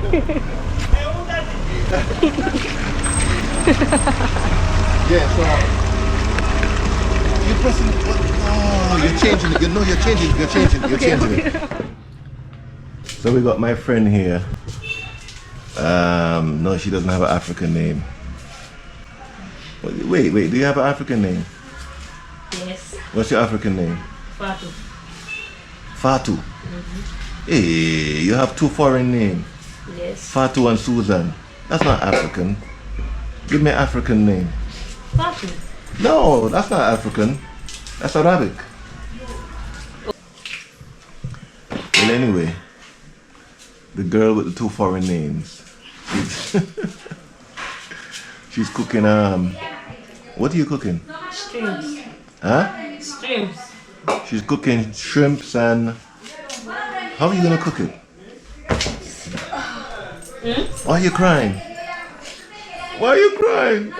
Yeah, so you're pressing the button. Oh, you're changing it. You know, you're changing it. So we got my friend here. No, she doesn't have an African name. Wait, do you have an African name? Yes. What's your African name? Fatu. Fatu. Hey, you have two foreign names. Yes. Fatu and Susan. That's not African. Give me an African name. Fatu. No, that's not African. That's Arabic. Well, anyway, the girl with the two foreign names. She's cooking. What are you cooking? Streams. Huh? Streams. She's cooking shrimps and. How are you gonna cook it? Why are you crying? Why are you crying?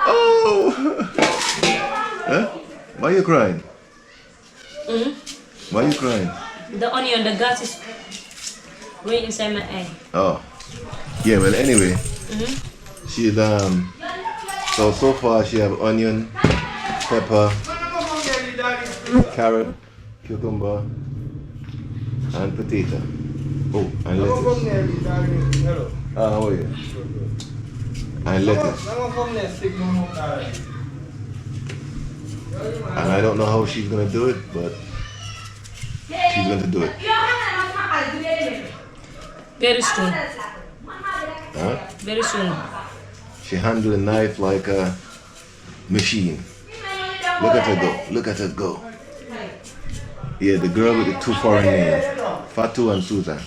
Oh! Huh? Why are you crying? Why are you crying? The onion, the gas is going inside my eye. Oh. Yeah, well anyway. She's so far she have onion, pepper, carrot, cucumber, and potato. Oh, and lettuce. How are you? And lettuce. And I don't know how she's gonna do it, but she's gonna do it. Very soon. Huh? Very soon. She handles the knife like a machine. Look at her go. Look at her go. Yeah, the girl with the two foreign names, Fatu and Susan.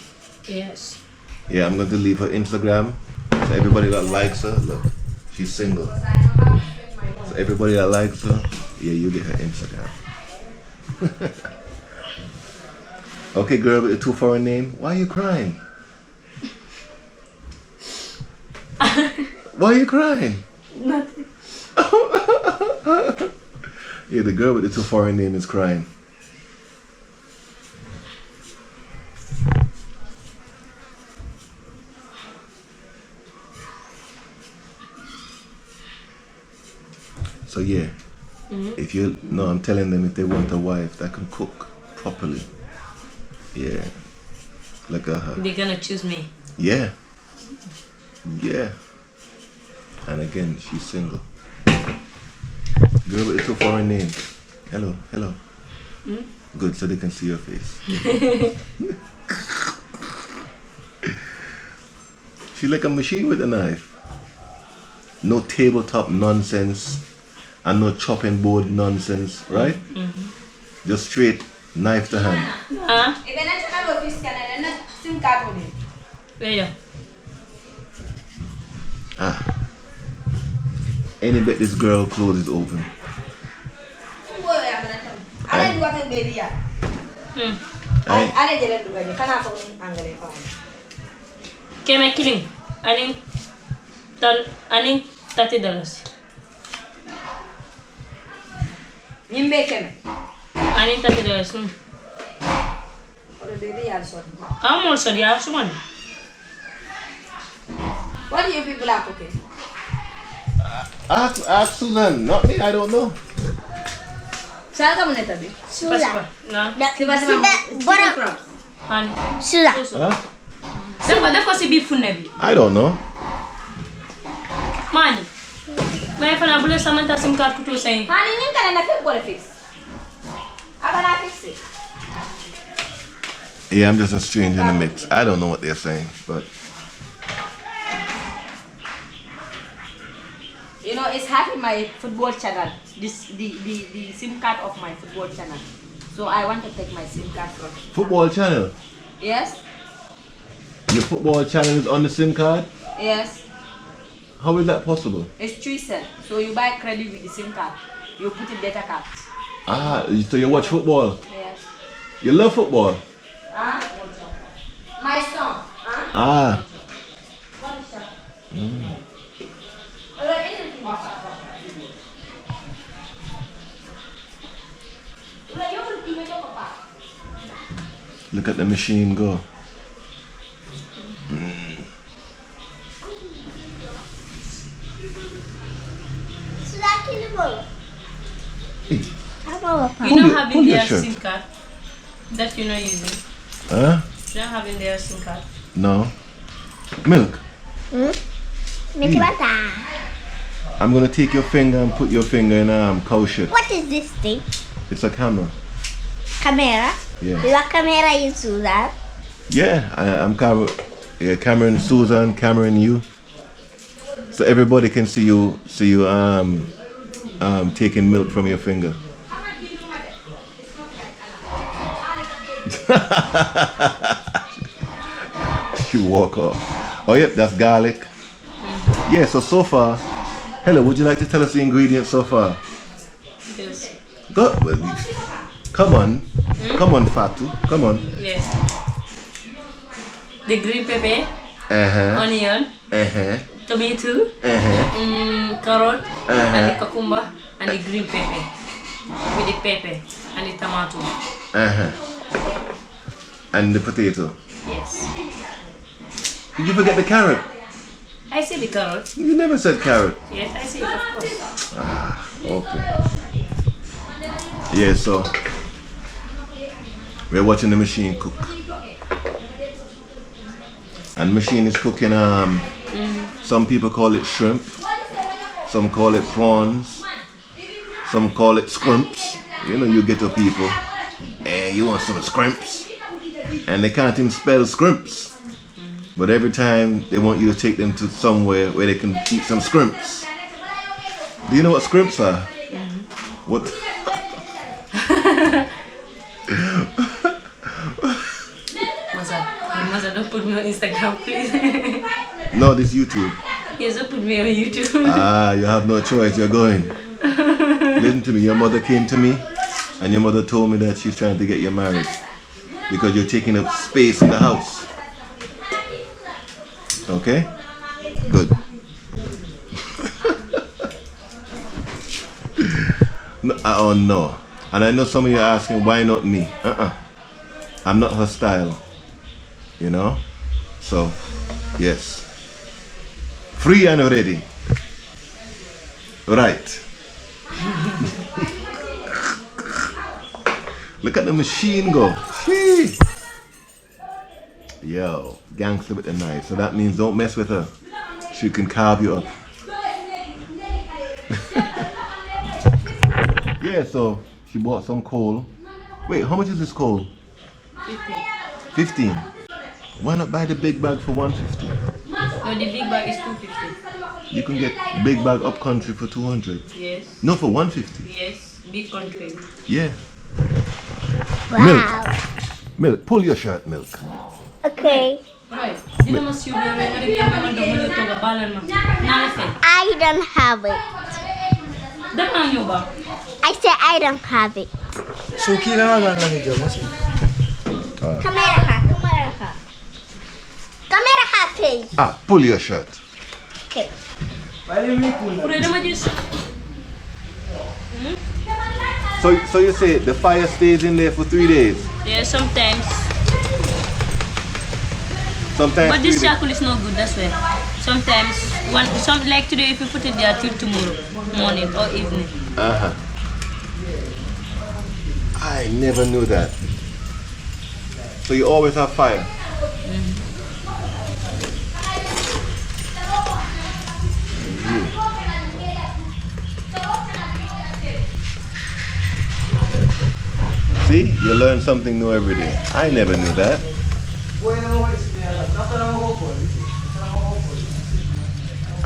Yes. Yeah, I'm going to leave her Instagram. So everybody that likes her, look, she's single. So everybody that likes her, yeah, you get her Instagram. Okay, girl with the two foreign name, why are you crying? Why are you crying? Nothing. Yeah, the girl with the two foreign name is crying. So yeah, if you no, I'm telling them if they want a wife that can cook properly, yeah, look at her. They're gonna choose me. Yeah, yeah. And again, she's single. Girl with the two foreign names. Hello. Good, so they can see your face. She's like a machine with a knife. No tabletop nonsense. And no chopping board nonsense, right? Just straight knife to hand. Where? Any bet this girl clothes is open. Can I kill him? I need $30. I need $30. I'm also the house one. What do you people are cooking? Ask Susan, not me, I don't know. Saan ka muna tabi? Sula. No. Diba sa mga Honey. Sula. Huh? Dako si beef nebi. I don't know. Man. May fana bule Samantha sim card kutu say. Hani nin ka na na-fix ko fix. Aba na fix it. Yeah, I'm just a stranger in the mix. I don't know what they're saying, but You know, it's having my football channel. This the SIM card of my football channel. So I want to take my SIM card from. football channel. Yes? Your football channel is on the SIM card? Yes. How is that possible? It's 3 cents. So you buy credit with the SIM card. You put in data card. So you watch football? Yes. You love football? Huh? My son. Huh? What is that? Look at the machine go. have pull in your their shirt. SIM card that you're not using? Huh? You don't have in their SIM card. No. Milk. I'm gonna take your finger and put your finger in cow shit. What is this thing? It's a camera. Camera? Yeah. What camera you use that? Yeah, I'm Cameron, Susan, Cameron, you. So everybody can see you taking milk from your finger. You walk off. Oh yep, that's garlic. Yeah, so far, Hella, would you like to tell us the ingredients so far? Yes. Go, come on, come on, Fatu, come on. Yes. The green pepper, Uh-huh, onion, uh-huh, tomato, uh-huh. carrot, and the cucumber, and the green pepper. With the pepper and the tomato. Uh-huh. And the potato. Yes. Did you forget the carrot? I see the carrot. You never said carrot. Yes, I see it, of course. Okay. Yeah, so we're watching the machine cook. And machine is cooking some people call it shrimp, some call it prawns, some call it scrimps. You know, you get to people, hey, you want some scrimps? And they can't even spell scrimps. But every time they want you to take them to somewhere where they can eat some scrimps. Do you know what scrimps are? What? Maza, don't put me on Instagram, please. No, this YouTube. Yes, don't put me on YouTube. Ah, you have no choice, you're going. Listen to me, your mother came to me and your mother told me that she's trying to get you married because you're taking up space in the house. Okay? Good. No, oh no. And I know some of you are asking, why not me? I'm not her style. You know? So, yes. Free and ready. Right. Look at the machine go. Shee. Yo, gangster with the knife. So that means don't mess with her. She can carve you up. Yeah, so she bought some coal. Wait, how much is this coal? 15. Why not buy the big bag for 150? No, the big bag is 250. You can get big bag up country for 200. Yes. No, for 150. Yes, big country. Yeah. Wow. Milk, pull your shirt, Milk. Okay. Right. Sino mas yung I don't have it. Daman nyo ba? I said I don't have it. Suki na nga lang ito, mas. Camera ka, camera ka. Camera ka, please. Ah, pull your shirt. Okay. Pura naman yun. So you say the fire stays in there for 3 days? Yeah, sometimes. Sometimes But this 3 days. charcoal is not good, that's why. Sometimes, like today, if you put it there till tomorrow morning or evening. Uh-huh. I never knew that. So you always have fire? See, you learn something new every day. I never knew that.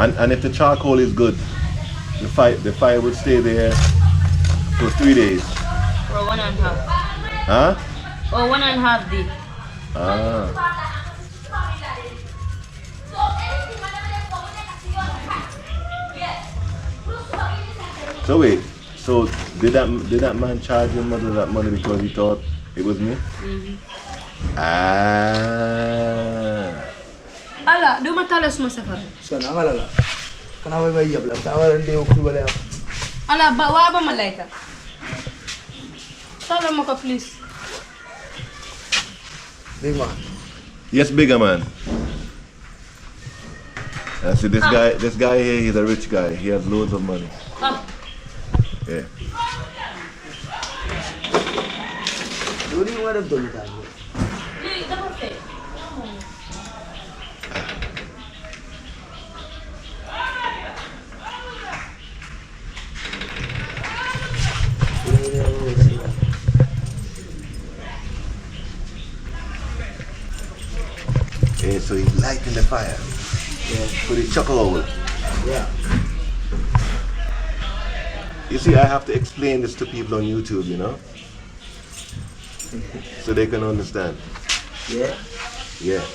And if the charcoal is good, the fire would stay there for 3 days. Or 1.5. Huh? Or 1.5 day. Ah. So wait, so did that man charge your mother that money because he thought it was me? Ah. Ala, do matalas mo sa far. Sana nga lala. Kana may mayab lang. Tawa lang din ko wala. Ala, wa ba malaika? Tala mo ka please. Big man. Yes, bigger man. I see this guy here, he's a rich guy. He has loads of money. Ah, Yeah. Lu ni nga def doon taal. Lii dafa fekk. Yeah, so he's lighting the fire. Yeah. For the charcoal. Yeah. You see, I have to explain this to people on YouTube, you know? So they can understand. Yeah. Yeah.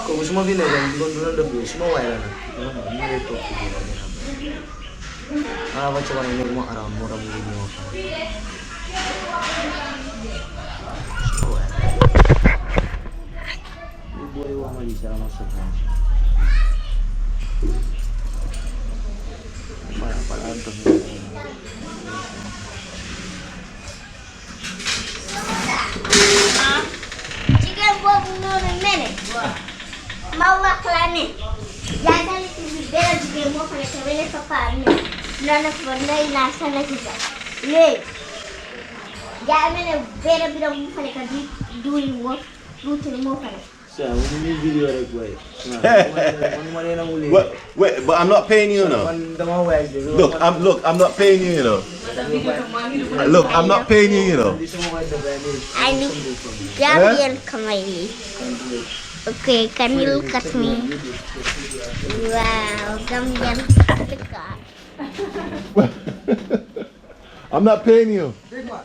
Kung gusto mo binagan, hindi ko doon na semua wala na. Hindi ito pilihan na. Apa coba ini mau aram murah begini mau. Boleh uang lagi cara masuk. Apa ada Jigéen boobu noonu mene ma wax la ne jàngale ci bi benn jigéen moo fa nekk benn papa ne noonu fa ndey naa sana ci sax léegi jaay ma ne benn bi mu fa nekk di duuli moo tuuti moo fa nekk. Saya ini video rek boy. Wait, but I'm not paying you, you know. Look, I'm not paying you, you know. Look, I'm not paying you, you know. I need Gambian comedy. Okay, can you look at me? Wow, Gambian Africa. I'm not paying you. Big one.